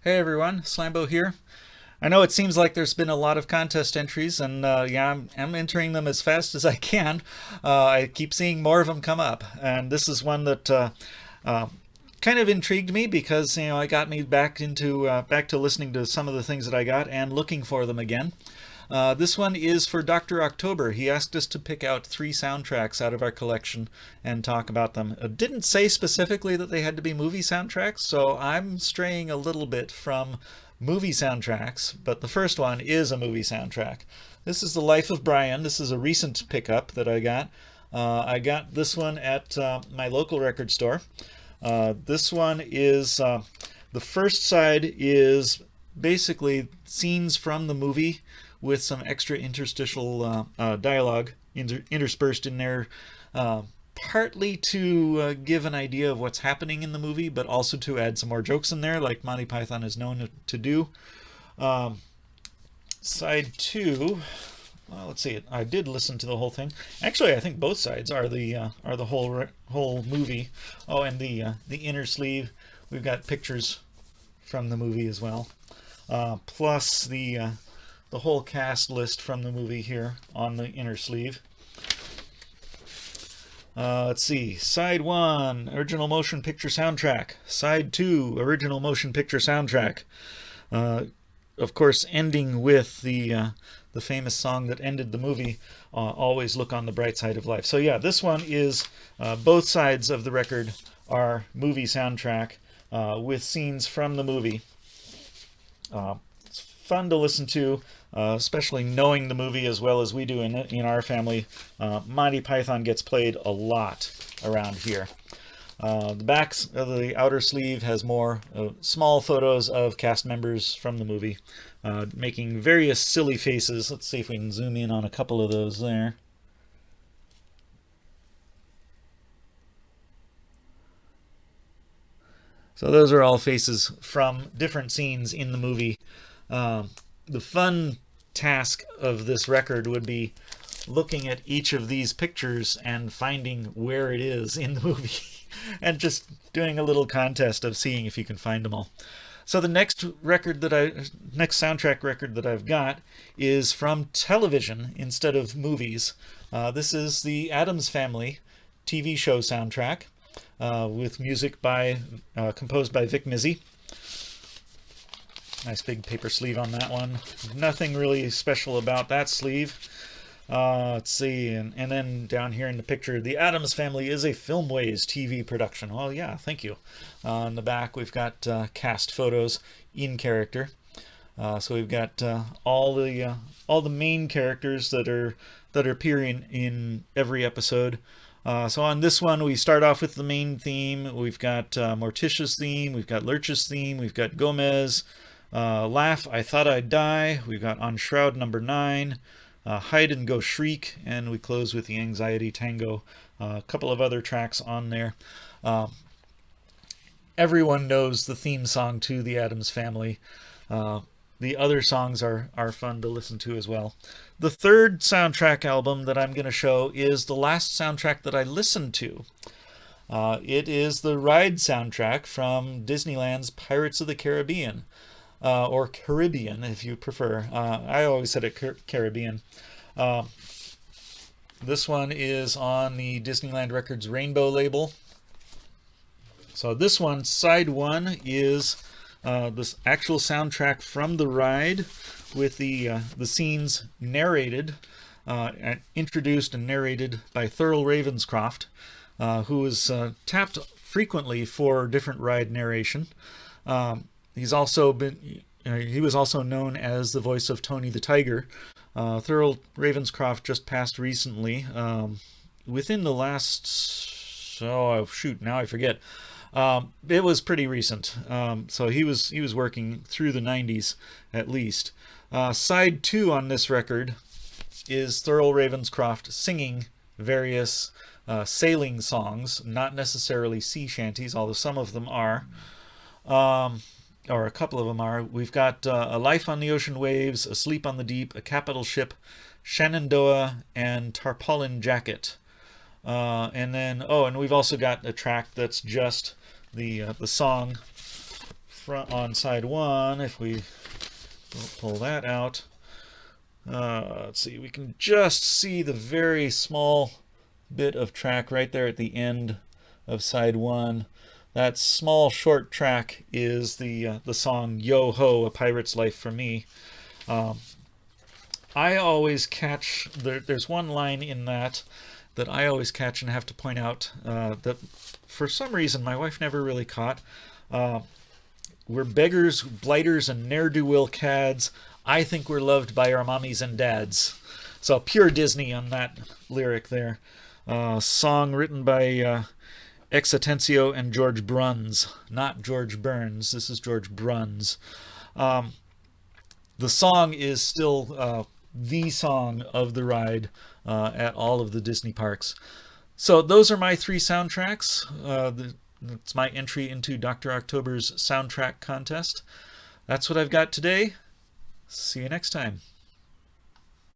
Hey everyone, Slambo here. I know it seems like there's been a lot of contest entries, and yeah, I'm entering them as fast as I can. I keep seeing more of them come up, and this is one that uh, kind of intrigued me because it got me back to listening to some of the things that I got and looking for them again. This one is for DrOktöber. He asked us to pick out 3 soundtracks out of our collection and talk about them. It didn't say specifically that they had to be movie soundtracks, so I'm straying a little bit from movie soundtracks, but the first one is a movie soundtrack. This is The Life of Brian. This is a recent pickup that I got. I got this one at my local record store. This one is the first side is basically scenes from the movie with some extra interstitial dialogue interspersed in there, partly to give an idea of what's happening in the movie, but also to add some more jokes in there, like Monty Python is known to do. Side 2. Well, let's see. I did listen to the whole thing. Actually, I think both sides are the whole movie. Oh, and the inner sleeve. We've got pictures from the movie as well, plus the whole cast list from the movie here on the inner sleeve. Let's see. Side 1, original motion picture soundtrack. Side 2, original motion picture soundtrack. Of course, ending with the famous song that ended the movie, "Always Look on the Bright Side of Life." So yeah, this one is both sides of the record are movie soundtrack with scenes from the movie. It's fun to listen to, especially knowing the movie as well as we do in our family. Monty Python gets played a lot around here. The back of the outer sleeve has more small photos of cast members from the movie making various silly faces. Let's see if we can zoom in on a couple of those there. So those are all faces from different scenes in the movie. The fun task of this record would be looking at each of these pictures and finding where it is in the movie and just doing a little contest of seeing if you can find them all. So the next soundtrack record that I've got is from television instead of movies. This is the Addams Family TV show soundtrack with music composed by Vic Mizzy. Nice big paper sleeve on that one. Nothing really special about that sleeve. Let's see, and then down here in the picture, the Addams Family is a Filmways TV production. Well, yeah, thank you. On the back, we've got cast photos in character. So we've got all the main characters that appear in every episode. So on this one, we start off with the main theme. We've got Morticia's theme. We've got Lurch's theme. We've got Gomez. Laugh, I Thought I'd Die. We've got On Shroud number 9. Hide and Go Shriek, and we close with the Anxiety Tango. A couple of other tracks on there. Everyone knows the theme song to the Addams Family. The other songs are fun to listen to as well. The third soundtrack album that I'm going to show is the last soundtrack that I listened to. It is the ride soundtrack from Disneyland's Pirates of the Caribbean. Or Caribbean, if you prefer. I always said it Caribbean. This one is on the Disneyland Records Rainbow label. So this one, side 1, is this actual soundtrack from the ride with the scenes narrated, introduced and narrated by Thurl Ravenscroft, who is tapped frequently for different ride narration. He was also known as the voice of Tony the Tiger. Thurl Ravenscroft just passed recently, within the last, now I forget. It was pretty recent. So he was working through the 90s at least. Side 2 on this record is Thurl Ravenscroft singing various sailing songs, not necessarily sea shanties, although some of them are. Or a couple of them are. We've got A Life on the Ocean Waves, Asleep on the Deep, A Capital Ship, Shenandoah, and Tarpaulin Jacket. And we've also got a track that's just the song on side one, if we pull that out, let's see, we can just see the very small bit of track right there at the end of side one. That small short track is the song Yo Ho, A Pirate's Life for Me. I always catch, there's one line in that I always catch and have to point out that for some reason my wife never really caught. We're beggars, blighters, and ne'er-do-well cads. I think we're loved by our mommies and dads. So pure Disney on that lyric there. Song written by Ex Atencio and George Bruns, not George Burns. This is George Bruns. The song is still the song of the ride at all of the Disney parks. So those are my 3 soundtracks. It's my entry into DrOktöber's soundtrack contest. That's what I've got today. See you next time.